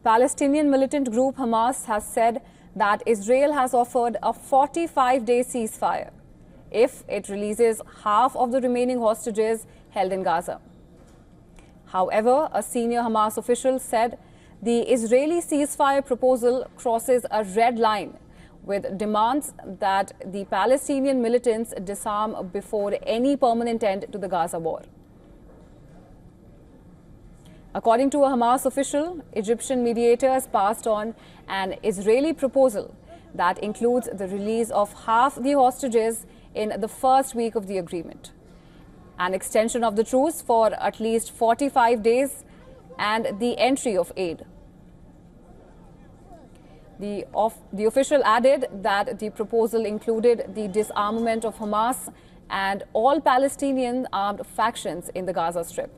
Palestinian militant group Hamas has said that Israel has offered a 45-day ceasefire if it releases half of the remaining hostages held in Gaza. However, a senior Hamas official said the Israeli ceasefire proposal crosses a red line with demands that the Palestinian militants disarm before any permanent end to the Gaza war. According to a Hamas official, Egyptian mediators passed on an Israeli proposal that includes the release of half the hostages in the first week of the agreement, an extension of the truce for at least 45 days, and the entry of aid. The official added that the proposal included the disarmament of Hamas and all Palestinian armed factions in the Gaza Strip.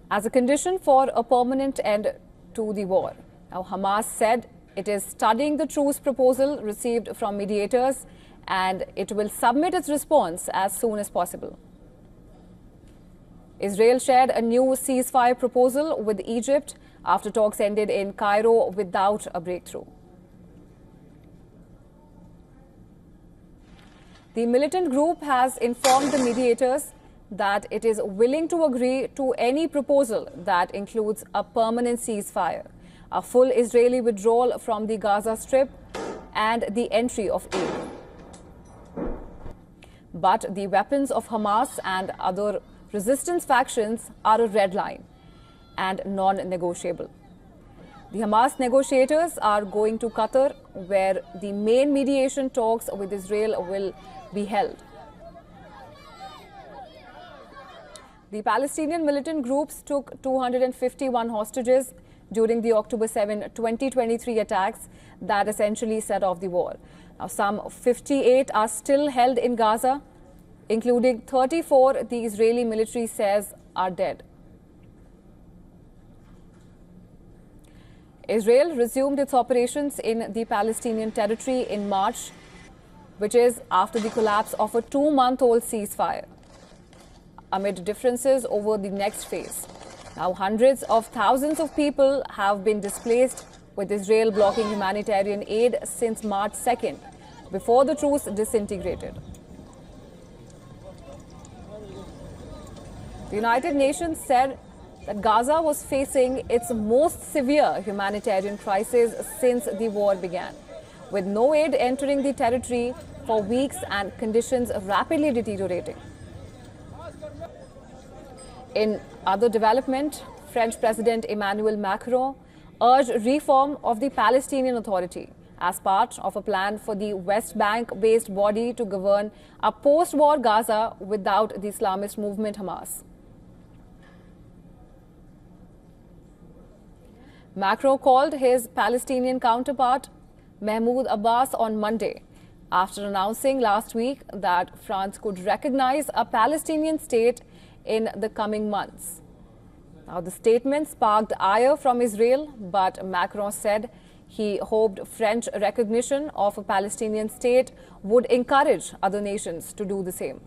As a condition for a permanent end to the war. Now, Hamas said it is studying the truce proposal received from mediators and it will submit its response as soon as possible. Israel shared a new ceasefire proposal with Egypt after talks ended in Cairo without a breakthrough. The militant group has informed the mediators that it is willing to agree to any proposal that includes a permanent ceasefire, a full Israeli withdrawal from the Gaza Strip, and the entry of aid. But the weapons of Hamas and other resistance factions are a red line and non-negotiable. The Hamas negotiators are going to Qatar, where the main mediation talks with Israel will be held. The Palestinian militant groups took 251 hostages during the October 7, 2023 attacks that essentially set off the war. Now, some 58 are still held in Gaza, including 34 the Israeli military says are dead. Israel resumed its operations in the Palestinian territory in March, which is after the collapse of a 2-month-old ceasefire, amid differences over the next phase. Now, hundreds of thousands of people have been displaced, with Israel blocking humanitarian aid since March 2nd, before the truce disintegrated. The United Nations said that Gaza was facing its most severe humanitarian crisis since the war began, with no aid entering the territory for weeks and conditions rapidly deteriorating. In other development, French President Emmanuel Macron urged reform of the Palestinian Authority as part of a plan for the West Bank-based body to govern a post-war Gaza without the Islamist movement Hamas. Macron called his Palestinian counterpart Mahmoud Abbas on Monday after announcing last week that France could recognize a Palestinian state in the coming months. Now, the statement sparked ire from Israel, but Macron said he hoped French recognition of a Palestinian state would encourage other nations to do the same.